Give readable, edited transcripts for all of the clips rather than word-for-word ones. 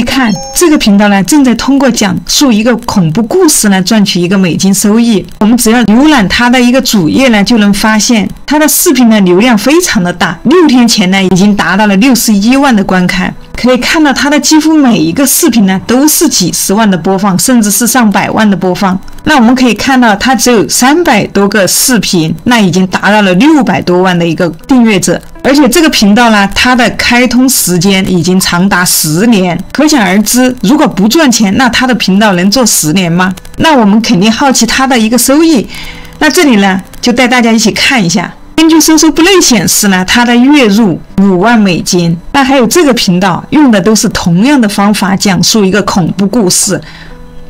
看这个频道呢，正在通过讲述一个恐怖故事呢，赚取一个美金收益。我们只要浏览它的一个主页呢，就能发现它的视频呢流量非常的大，6天前呢已经达到了61万的观看。可以看到它的几乎每一个视频呢都是几十万的播放，甚至是上百万的播放。那我们可以看到它只有300多个视频，那已经达到了600多万的一个订阅者。而且这个频道呢，它的开通时间已经长达10年，可想而知，如果不赚钱，那它的频道能做10年吗？那我们肯定好奇它的一个收益。那这里呢，就带大家一起看一下。根据搜索部内显示呢，它的月入5万美金。那还有这个频道用的都是同样的方法讲述一个恐怖故事，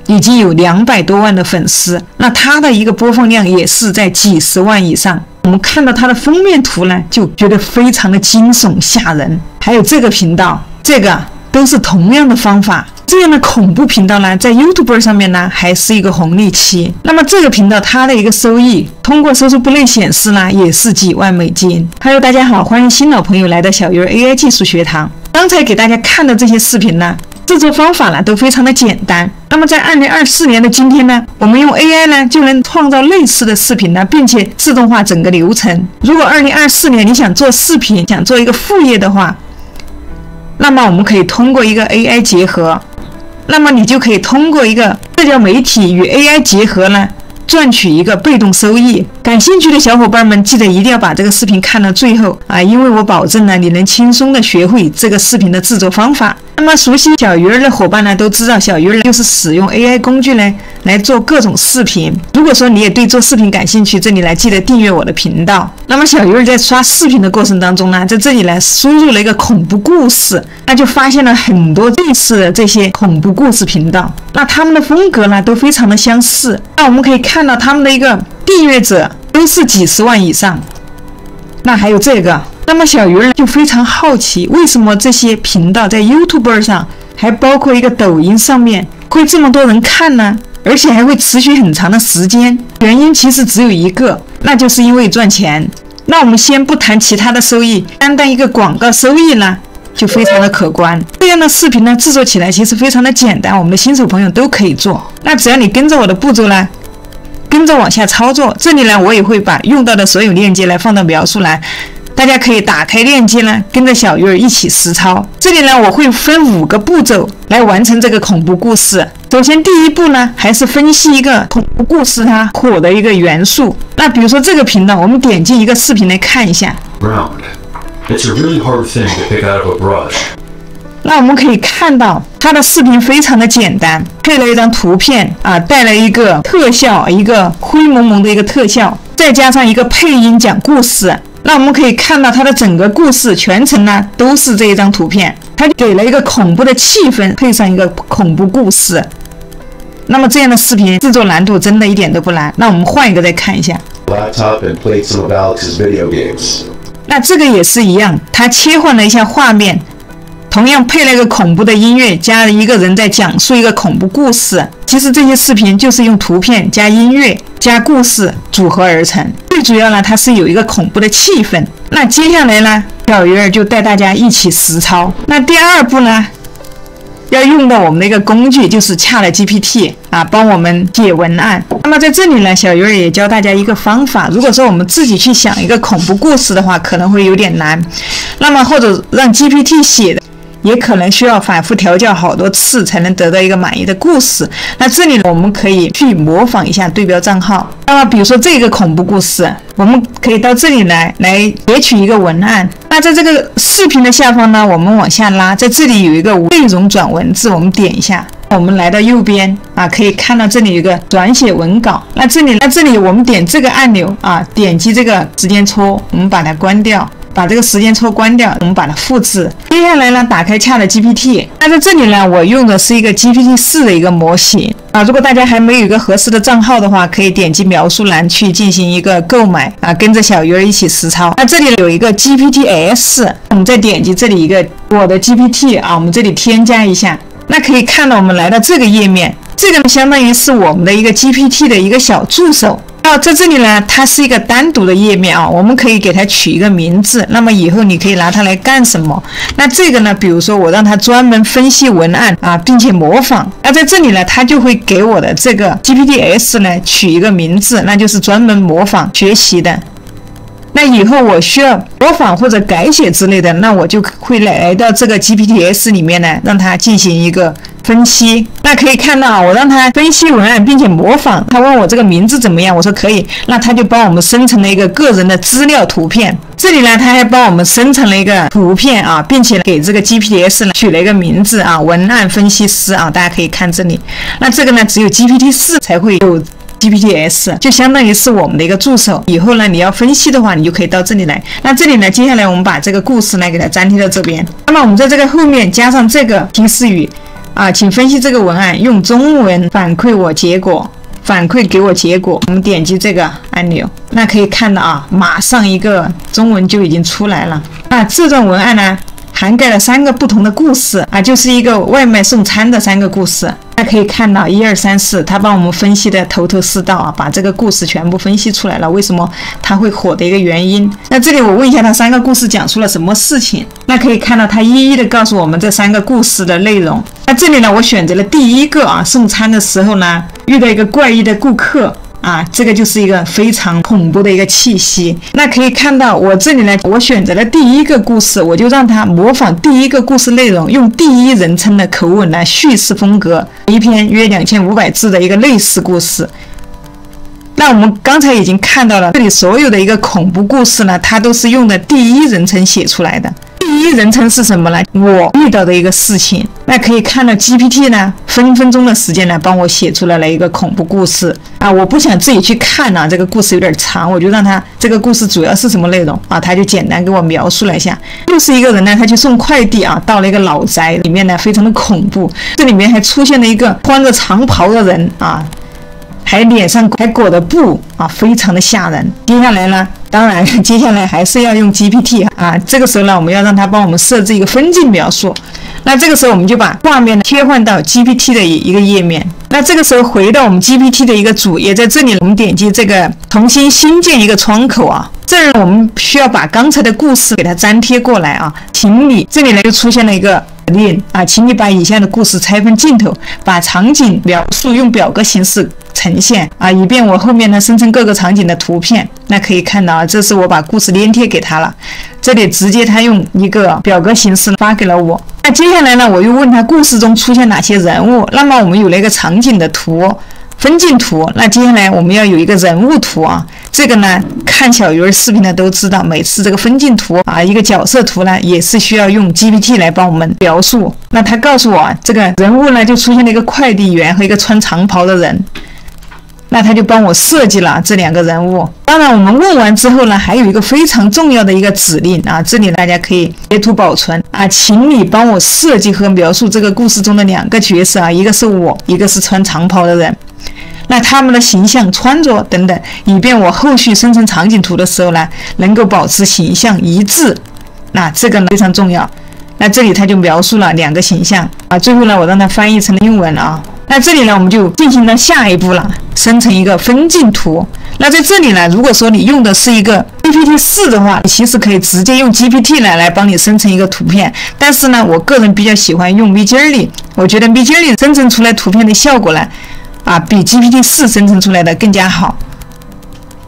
已经有200多万的粉丝，那它的一个播放量也是在几十万以上。我们看到它的封面图呢，就觉得非常的惊悚吓人。还有这个频道，这个都是同样的方法。这样的恐怖频道呢，在 YouTube 上面呢，还是一个红利期。那么这个频道它的一个收益，通过搜索部内显示呢，也是几万美金。Hello， 大家好，欢迎新老朋友来到小鱼儿 AI 技术学堂。刚才给大家看的这些视频呢，制作方法呢都非常的简单。那么在2024年的今天呢，我们用 AI 呢就能创造类似的视频呢，并且自动化整个流程。如果2024年你想做视频，想做一个副业的话，那么我们可以通过一个 AI 结合，那么你就可以通过一个社交媒体与 AI 结合呢，赚取一个被动收益。感兴趣的小伙伴们，记得一定要把这个视频看到最后啊，因为我保证呢，你能轻松的学会这个视频的制作方法。那么熟悉小鱼儿的伙伴呢，都知道小鱼儿就是使用 AI 工具呢来做各种视频。如果说你也对做视频感兴趣，这里来记得订阅我的频道。那么小鱼儿在刷视频的过程当中呢，在这里来输入了一个恐怖故事，那就发现了很多类似的这些恐怖故事频道。那他们的风格呢都非常的相似。那我们可以看到他们的一个订阅者都是几十万以上。那还有这个，那么小鱼儿就非常好奇，为什么这些频道在 YouTube 上，还包括一个抖音上面会这么多人看呢？而且还会持续很长的时间。原因其实只有一个，那就是因为赚钱。那我们先不谈其他的收益，单单一个广告收益呢就非常的可观。这样的视频呢制作起来其实非常的简单，我们的新手朋友都可以做。那只要你跟着我的步骤呢，跟着往下操作。这里呢我也会把用到的所有链接来放到描述栏，大家可以打开链接呢，跟着小鱼儿一起实操。这里呢我会分5个步骤来完成这个恐怖故事。首先第一步呢，还是分析一个恐怖故事它火的一个元素。那比如说这个频道，我们点进一个视频来看一下。It's a really hard thing to pick out of a brush. 那我们可以看到它的视频非常的简单，配了一张图片啊，带了一个特效，一个灰蒙蒙的一个特效，再加上一个配音讲故事。那我们可以看到它的整个故事全程呢都是这一张图片，它给了一个恐怖的气氛，配上一个恐怖故事。那么这样的视频制作难度真的一点都不难。那我们换一个再看一下。 Laptop and played some of Alex's video games. 那这个也是一样，它切换了一下画面，同样配了一个恐怖的音乐，加了一个人在讲述一个恐怖故事。其实这些视频就是用图片加音乐加故事组合而成。最主要呢，它是有一个恐怖的气氛。那接下来呢，小鱼儿就带大家一起实操。那第2步呢，要用到我们的一个工具，就是 ChatGPT 啊，帮我们写文案。那么在这里呢，小鱼儿也教大家一个方法。如果说我们自己去想一个恐怖故事的话，可能会有点难。那么或者让 GPT 写的，也可能需要反复调教好多次才能得到一个满意的故事。那这里我们可以去模仿一下对标账号。那么比如说这个恐怖故事，我们可以到这里来截取一个文案。那在这个视频的下方呢，我们往下拉，在这里有一个内容转文字，我们点一下。我们来到右边啊，可以看到这里有一个转写文稿。那这里我们点这个按钮啊，点击这个时间戳，我们把它关掉。把这个时间戳关掉，我们把它复制。接下来呢，打开 ChatGPT。那在这里呢，我用的是一个 GPT-4 的一个模型啊。如果大家还没有一个合适的账号的话，可以点击描述栏去进行一个购买啊，跟着小鱼儿一起实操。那这里有一个 GPT-S， 我们再点击这里一个我的 GPT 啊，我们这里添加一下。那可以看到我们来到这个页面，这个呢相当于是我们的一个 GPT 的一个小助手。在这里呢，它是一个单独的页面啊，我们可以给它取一个名字。那么以后你可以拿它来干什么？那这个呢，比如说我让它专门分析文案啊，并且模仿。那在这里呢，它就会给我的这个 GPT-S 呢取一个名字，那就是专门模仿学习的。那以后我需要模仿或者改写之类的，那我就会来到这个 GPT-S 里面呢，让它进行一个分析。那可以看到，我让它分析文案并且模仿，它问我这个名字怎么样，我说可以，那它就帮我们生成了一个个人的资料图片。这里呢，它还帮我们生成了一个图片啊，并且给这个 GPT-S 呢取了一个名字啊，文案分析师啊，大家可以看这里。那这个呢，只有 GPT-4 才会有。GPT-S 就相当于是我们的一个助手，以后呢你要分析的话，你就可以到这里来。那这里呢，接下来我们把这个故事呢给它粘贴到这边。那么我们在这个后面加上这个提示语啊，请分析这个文案，用中文反馈我结果，反馈给我结果。我们点击这个按钮，那可以看到啊，马上一个中文就已经出来了。那这段文案呢，涵盖了3个不同的故事啊，就是一个外卖送餐的3个故事。大家可以看到1、2、3、4，他帮我们分析的头头是道啊，把这个故事全部分析出来了，为什么他会火的一个原因。那这里我问一下他3个故事讲述了什么事情，那可以看到他一一的告诉我们这3个故事的内容。那这里呢，我选择了第一个啊，送餐的时候呢，遇到一个怪异的顾客。啊，这个就是一个非常恐怖的一个气息。那可以看到，我这里呢，我选择了第一个故事，我就让它模仿第一个故事内容，用第一人称的口吻来叙事风格，一篇约2500字的一个类似故事。那我们刚才已经看到了，这里所有的一个恐怖故事呢，它都是用的第一人称写出来的。第一人称是什么呢？我遇到的一个事情。那可以看到 GPT 呢，分分钟的时间呢，帮我写出来了一个恐怖故事啊！我不想自己去看啊，这个故事有点长，我就让他这个故事主要是什么内容啊？他就简单给我描述了一下，就是一个人呢，他去送快递啊，到了一个老宅里面呢，非常的恐怖，这里面还出现了一个穿着长袍的人啊。还脸上还裹着布啊，非常的吓人。接下来呢，当然接下来还是要用 GPT 啊。这个时候呢，我们要让它帮我们设置一个分镜描述。那这个时候我们就把画面切换到 GPT 的一个页面。那这个时候回到我们 GPT 的一个主页，在这里我们点击这个重新新建一个窗口啊。这儿我们需要把刚才的故事给它粘贴过来啊。请你这里呢就出现了一个啊，请你把以下的故事拆分镜头，把场景描述用表格形式呈现啊，以便我后面呢生成各个场景的图片。那可以看到啊，这是我把故事粘贴给他了，这里直接他用一个表格形式发给了我。那接下来呢，我又问他故事中出现哪些人物，那么我们有了一个场景的图。分镜图，那接下来我们要有一个人物图啊，这个呢看小鱼儿视频的都知道，每次这个分镜图啊，一个角色图呢也是需要用 GPT 来帮我们描述。那他告诉我啊，这个人物呢就出现了一个快递员和一个穿长袍的人，那他就帮我设计了这2个人物。当然我们问完之后呢，还有一个非常重要的一个指令啊，这里大家可以截图保存啊，请你帮我设计和描述这个故事中的2个角色啊，一个是我，一个是穿长袍的人。那他们的形象、穿着等等，以便我后续生成场景图的时候呢，能够保持形象一致。那这个呢非常重要。那这里他就描述了2个形象啊，最后呢我让他翻译成英文啊。那这里呢我们就进行到下一步了，生成一个分镜图。那在这里呢，如果说你用的是一个 GPT-4 的话，其实可以直接用 GPT 来帮你生成一个图片。但是呢，我个人比较喜欢用 Midjourney， 我觉得 Midjourney 生成出来图片的效果呢，比 GPT-4 生成出来的更加好。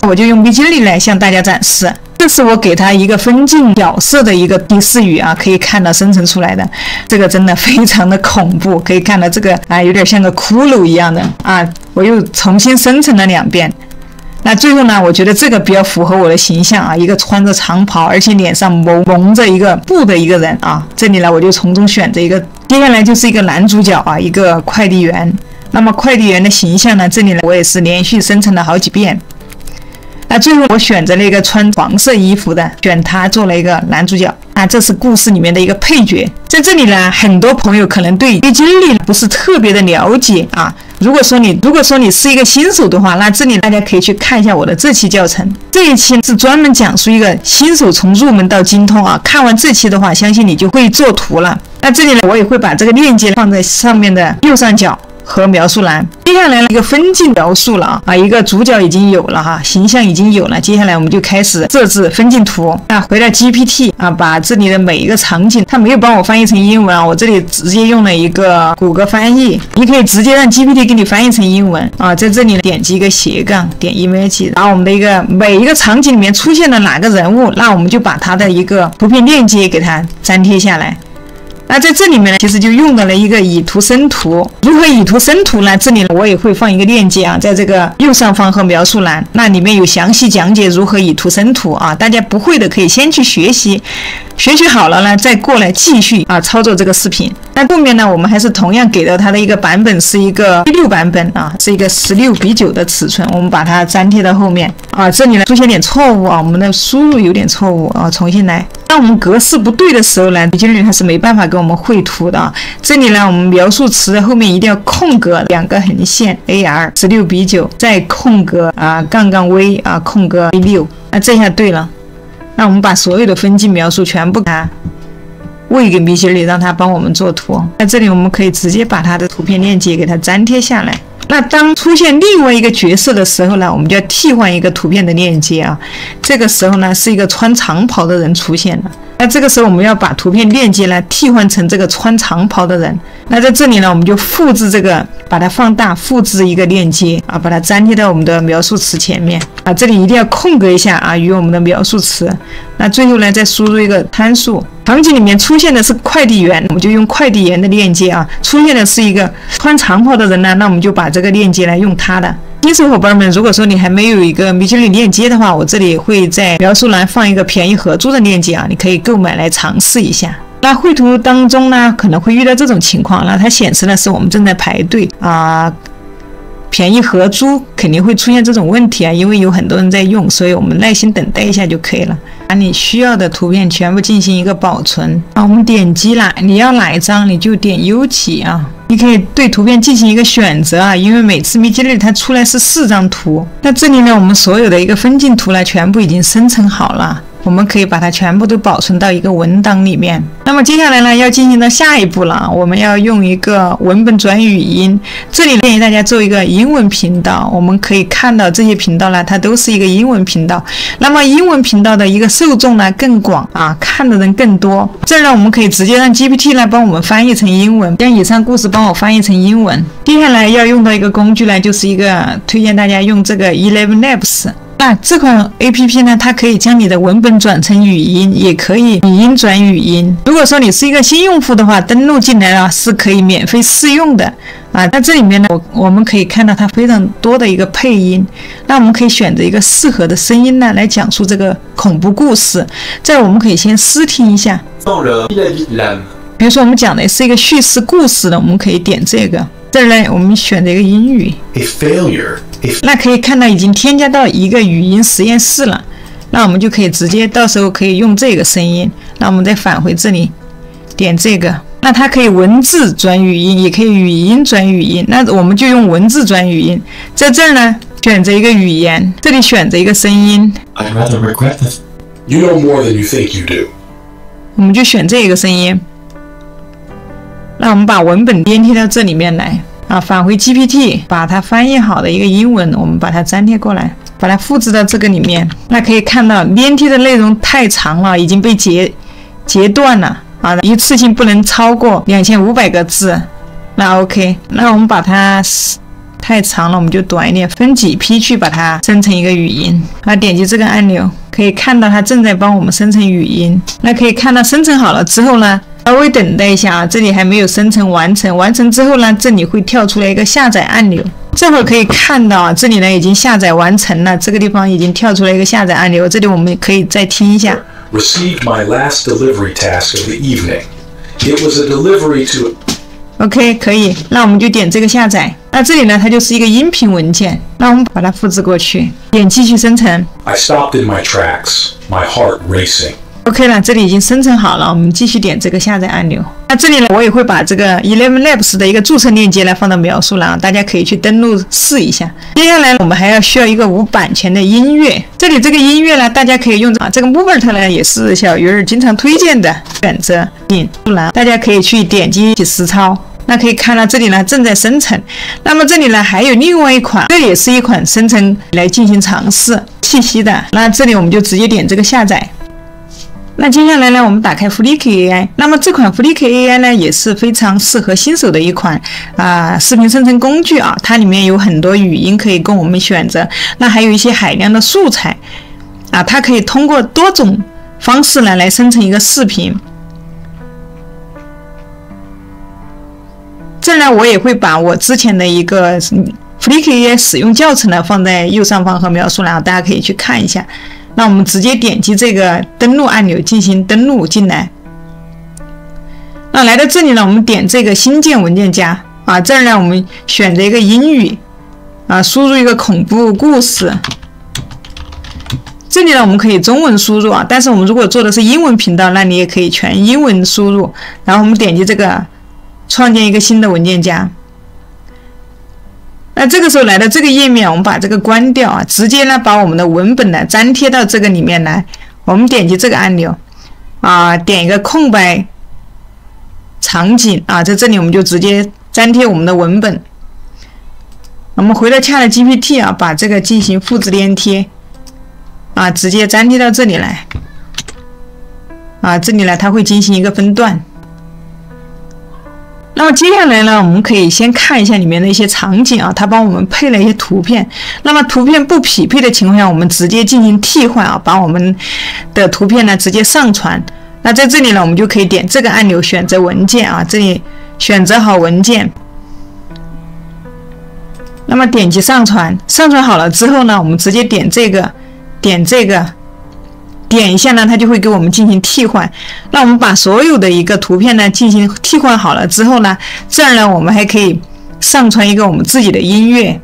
我就用 Midjourney 来向大家展示。这是我给它一个分镜角色的一个提示语啊，可以看到生成出来的这个真的非常的恐怖，可以看到这个啊有点像个骷髅一样的啊，我又重新生成了2遍。那最后呢，我觉得这个比较符合我的形象啊，一个穿着长袍而且脸上蒙着一个布的一个人啊。这里呢我就从中选择一个，接下来就是一个男主角啊，一个快递员。那么快递员的形象呢，这里呢我也是连续生成了好几遍。那最后我选择了一个穿黄色衣服的，选他做了一个男主角啊，这是故事里面的一个配角。在这里呢，很多朋友可能对Midjourney不是特别的了解啊。如果说你是一个新手的话，那这里大家可以去看一下我的这期教程。这一期是专门讲述一个新手从入门到精通啊。看完这期的话，相信你就会做图了。那这里呢，我也会把这个链接放在上面的右上角。和描述栏。接下来一个分镜描述了啊，一个主角已经有了哈，形象已经有了。接下来我们就开始设置分镜图。回到 GPT 啊，把这里的每一个场景，它没有帮我翻译成英文啊，我这里直接用了一个谷歌翻译，你可以直接让 GPT 给你翻译成英文啊。在这里点击一个斜杠，点 image， 然后我们的每一个场景里面出现了哪个人物，那我们就把它的一个图片链接给它粘贴下来。那在这里面呢，其实就用到了一个以图生图。如何以图生图呢？这里呢我也会放一个链接啊，在这个右上方和描述栏，那里面有详细讲解如何以图生图啊。大家不会的可以先去学习，学习好了呢，再过来继续操作这个视频。那后面呢，我们还是同样给到它的一个版本是一个16版本啊，是一个16:9的尺寸，我们把它粘贴到后面啊。这里呢出现点错误啊，我们的输入有点错误啊，重新来。当我们格式不对的时候呢，Midjourney它是没办法给我们绘图的啊。这里呢，我们描述词的后面一定要空格2个横线 AR 16:9，再空格-V 空格 V6，那这下对了。那我们把所有的分镜描述全部给它喂给Midjourney，让它帮我们做图。在这里我们可以直接把它的图片链接给它粘贴下来。那当出现另外一个角色的时候呢，我们就要替换一个图片的链接啊。这个时候呢，是一个穿长袍的人出现了。那这个时候我们要把图片链接呢替换成这个穿长袍的人。那在这里呢，我们就复制这个，把它放大，复制一个链接啊，把它粘贴到我们的描述词前面啊。这里一定要空格一下啊，与我们的描述词。那最后呢，再输入一个参数。场景里面出现的是快递员，我们就用快递员的链接啊。出现的是一个穿长袍的人呢，那我们就把这个链接来用它的。新手伙伴们，如果说你还没有一个Midjourney链接的话，我这里会在描述栏放一个便宜合租的链接啊，你可以购买来尝试一下。那绘图当中呢，可能会遇到这种情况，那它显示的是我们正在排队啊。便宜合租肯定会出现这种问题啊，因为有很多人在用，所以我们耐心等待一下就可以了。把你需要的图片全部进行一个保存啊。我们点击了，你要哪一张你就点 U 起啊。你可以对图片进行一个选择啊，因为每次Midjourney它出来是4张图。那这里呢，我们所有的一个分镜图呢，全部已经生成好了。我们可以把它全部都保存到一个文档里面。那么接下来呢，要进行到下一步了，我们要用一个文本转语音。这里建议大家做一个英文频道。我们可以看到这些频道呢，它都是一个英文频道。那么英文频道的一个受众呢更广啊，看的人更多。这呢，我们可以直接让 GPT 来帮我们翻译成英文，将以上故事帮我翻译成英文。接下来要用到一个工具呢，就是一个推荐大家用这个 ElevenLabs。那这款 APP 呢，它可以将你的文本转成语音，也可以语音转语音。如果说你是一个新用户的话，登录进来了是可以免费试用的啊。在这里面呢，我们可以看到它非常多的一个配音。那我们可以选择一个适合的声音呢，来讲述这个恐怖故事。这我们可以先试听一下。比如说我们讲的是一个叙事故事的，我们可以点这个。这儿呢，我们选择一个英语。那可以看到已经添加到一个语音实验室了，那我们就可以直接到时候可以用这个声音。那我们再返回这里，点这个，那它可以文字转语音，也可以语音转语音。那我们就用文字转语音。在这儿呢，选择一个语言，这里选择一个声音。I rather regret this. You know more than you think you do. 我们就选这个声音。那我们把文本粘贴到这里面来。啊，返回 GPT， 把它翻译好的一个英文，我们把它粘贴过来，把它复制到这个里面。那可以看到粘贴的内容太长了，已经被截断了啊，一次性不能超过2500个字。那 OK， 那我们把它太长了，我们就短一点，分几批去把它生成一个语音。啊，点击这个按钮，可以看到它正在帮我们生成语音。那可以看到生成好了之后呢，稍微等待一下啊，这里还没有生成完成。完成之后呢，这里会跳出来一个下载按钮。这会儿可以看到啊，这里呢已经下载完成了，这个地方已经跳出来一个下载按钮。这里我们可以再听一下。Received my last delivery task of the evening. It was a delivery to. OK， 可以，那我们就点这个下载。那这里呢，它就是一个音频文件。那我们把它复制过去，点继续生成。I stopped in my tracks, my heart racing. OK 了，这里已经生成好了，我们继续点这个下载按钮。那这里呢，我也会把这个 ElevenLabs 的一个注册链接来放到描述栏，大家可以去登录试一下。接下来我们还需要一个无版权的音乐，这里这个音乐呢，大家可以用这个 Mubert 呢，也是小鱼儿经常推荐的，选择引入栏，大家可以去点击一起实操。那可以看到这里呢正在生成。那么这里呢还有另外一款，这也是一款生成来进行尝试气息的。那这里我们就直接点这个下载。那接下来呢，我们打开 Flickr AI。那么这款 Flickr AI 呢，也是非常适合新手的一款视频生成工具啊。它里面有很多语音可以供我们选择，那还有一些海量的素材啊，它可以通过多种方式呢来生成一个视频。这呢，我也会把我之前的一个 Flickr AI 使用教程呢放在右上方和描述栏，大家可以去看一下。那我们直接点击这个登录按钮进行登录进来。那来到这里呢，我们点这个新建文件夹啊，这儿呢我们选择一个英语啊，输入一个恐怖故事。这里呢我们可以中文输入啊，但是我们如果做的是英文频道，那你也可以全英文输入。然后我们点击这个创建一个新的文件夹。那这个时候来到这个页面，我们把这个关掉啊，直接呢把我们的文本呢粘贴到这个里面来。我们点击这个按钮啊，点一个空白场景啊，在这里我们就直接粘贴我们的文本。我们回到ChatGPT啊，把这个进行复制粘贴啊，直接粘贴到这里来啊，这里呢它会进行一个分段。那么接下来呢，我们可以先看一下里面的一些场景啊，它帮我们配了一些图片。那么图片不匹配的情况下，我们直接进行替换啊，把我们的图片呢直接上传。那在这里呢，我们就可以点这个按钮，选择文件啊，这里选择好文件。那么点击上传，上传好了之后呢，我们直接点这个，点一下呢，它就会给我们进行替换。那我们把所有的一个图片呢进行替换好了之后呢，这儿呢我们还可以上传一个我们自己的音乐。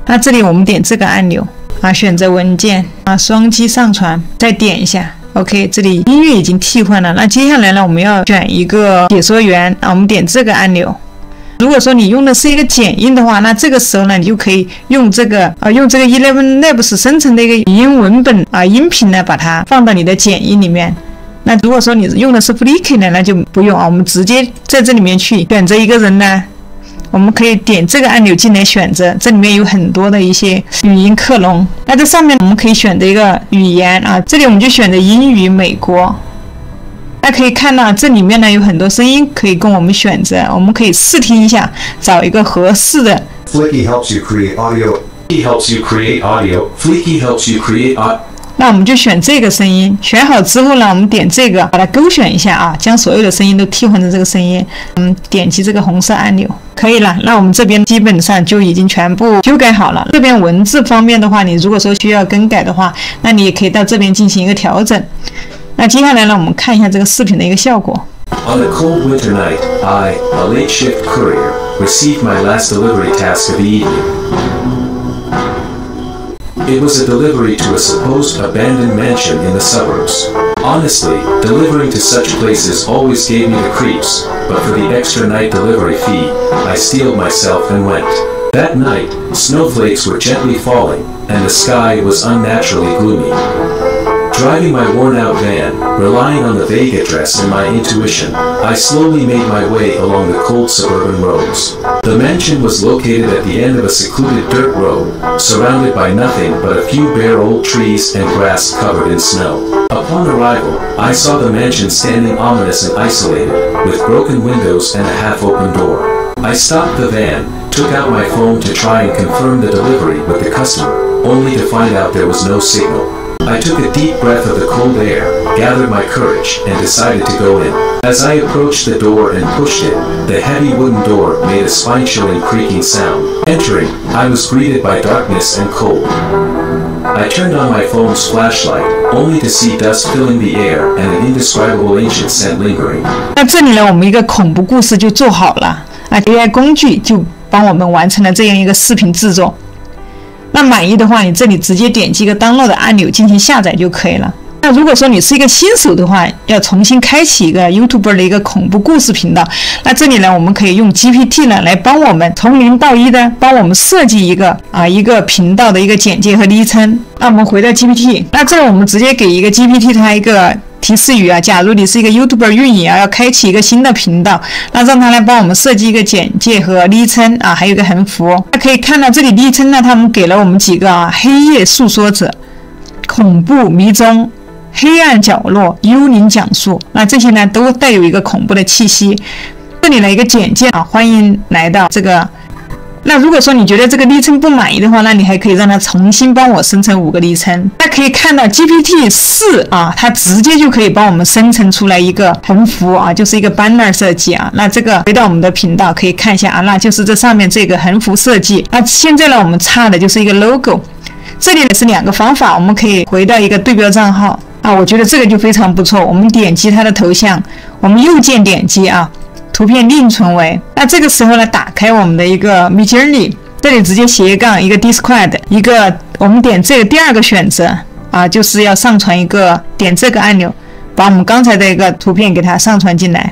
那这里我们点这个按钮啊，选择文件啊，双击上传，再点一下 OK， 这里音乐已经替换了。那接下来呢，我们要选一个解说员啊，我们点这个按钮。如果说你用的是一个剪映的话，那这个时候呢，你就可以用这个Eleven Labs 生成的一个语音文本啊，音频呢，把它放到你的剪映里面。那如果说你用的是 Flickr 呢，那就不用啊，我们直接在这里面去选择一个人呢，我们可以点这个按钮进来选择，这里面有很多的一些语音克隆。那这上面我们可以选择一个语言啊，这里我们就选择英语美国。大家可以看到这里面呢有很多声音可以供我们选择，我们可以试听一下，找一个合适的。Flickr helps you create audio. Flickr helps you create audio. Flickr helps you create audio. 那我们就选这个声音，选好之后呢，我们点这个，把它勾选一下啊，将所有的声音都替换成这个声音。点击这个红色按钮，可以了。那我们这边基本上就已经全部修改好了。这边文字方面的话，你如果说需要更改的话，那你也可以到这边进行一个调整。那接下来呢，我们看一下这个视频的一个效果。On a cold winter night, I, a late shift courier, received my last delivery task of the evening. It was a delivery to a supposed abandoned mansion in the suburbs. Honestly, delivering to such places always gave me the creeps, but for the extra night delivery fee, I steeled myself and went. That night, snowflakes were gently falling, and the sky was unnaturally gloomy. Driving my worn-out van, relying on the vague address and my intuition, I slowly made my way along the cold suburban roads. The mansion was located at the end of a secluded dirt road, surrounded by nothing but a few bare old trees and grass covered in snow. Upon arrival, I saw the mansion standing ominous and isolated, with broken windows and a half-open door. I stopped the van, took out my phone to try and confirm the delivery with the customer, only to find out there was no signal. I took a deep breath of the cold air, gathered my courage, and decided to go in. As I approached the door and pushed it, the heavy wooden door made a spine-chilling creaking sound. Entering, I was greeted by darkness and cold. I turned on my phone's flashlight, only to see dust filling the air and an indescribable ancient scent lingering. 那这里呢，我们一个恐怖故事就做好了啊 ，AI 工具就帮我们完成了这样一个视频制作。那满意的话，你这里直接点击一个 download 的按钮进行下载就可以了。那如果说你是一个新手的话，要重新开启一个 YouTuber 的一个恐怖故事频道，那这里呢，我们可以用 GPT 呢来帮我们从0到1的帮我们设计一个频道的一个简介和昵称。那我们回到 GPT， 那这我们直接给一个 GPT 它一个提示语啊，假如你是一个 YouTuber 运营啊，要开启一个新的频道，那让他来帮我们设计一个简介和昵称啊，还有一个横幅。那可以看到这里昵称呢，他们给了我们几个啊，黑夜诉说者、恐怖迷踪、黑暗角落、幽灵讲述，那这些呢都带有一个恐怖的气息。这里的一个简介啊，欢迎来到这个。那如果说你觉得这个昵称不满意的话，那你还可以让它重新帮我生成5个昵称。那可以看到 GPT-4 啊，它直接就可以帮我们生成出来一个横幅啊，就是一个 banner 设计啊。那这个回到我们的频道可以看一下啊，那就是这上面这个横幅设计。那现在呢，我们差的就是一个 logo。这里呢是2个方法，我们可以回到一个对标账号啊，我觉得这个就非常不错。我们点击它的头像，我们右键点击啊。图片另存为，那这个时候呢，打开我们的一个 Midjourney， 这里直接斜杠一个 Discord， 一个我们点这个第2个选择啊，就是要上传一个，点这个按钮，把我们刚才的一个图片给它上传进来，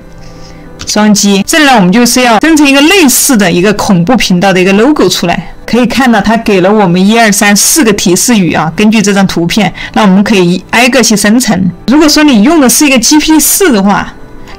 双击，这里呢我们就是要生成一个类似的一个恐怖频道的一个 logo 出来。可以看到它给了我们1、2、3、4个提示语啊，根据这张图片，那我们可以挨个去生成。如果说你用的是一个 GPT-4 的话，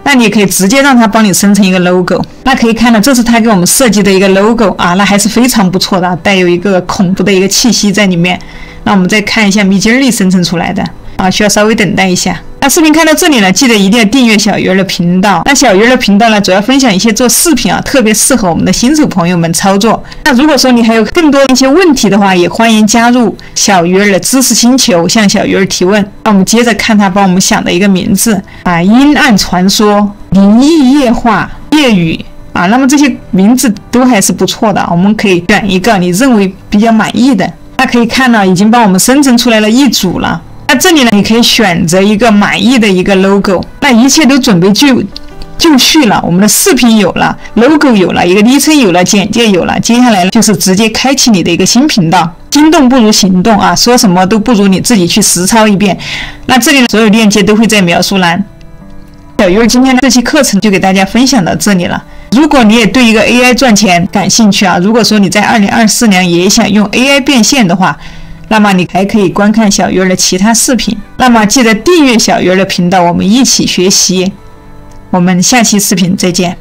那你也可以直接让它帮你生成一个 logo。 那可以看到这是它给我们设计的一个 logo 啊，那还是非常不错的，带有一个恐怖的一个气息在里面。那我们再看一下Midjourney生成出来的啊，需要稍微等待一下。那视频看到这里呢，记得一定要订阅小鱼儿的频道。那小鱼儿的频道呢，主要分享一些做视频啊，特别适合我们的新手朋友们操作。那如果说你还有更多的一些问题的话，也欢迎加入小鱼儿的知识星球，向小鱼儿提问。那我们接着看他帮我们想的一个名字啊，阴暗传说、灵异夜话、夜语啊，那么这些名字都还是不错的，我们可以选一个你认为比较满意的。那可以看到已经帮我们生成出来了一组了。那这里呢，你可以选择一个满意的一个 logo。 那一切都准备就绪了，我们的视频有了， logo 有了，一个昵称有了，简介有了，接下来就是直接开启你的一个新频道。心动不如行动啊，说什么都不如你自己去实操一遍。那这里呢，所有链接都会在描述栏。小鱼儿今天的这期课程就给大家分享到这里了。如果你也对一个 AI 赚钱感兴趣啊，如果说你在2024年也想用 AI 变现的话，那么你还可以观看小鱼儿的其他视频。那么记得订阅小鱼儿的频道，我们一起学习。我们下期视频再见。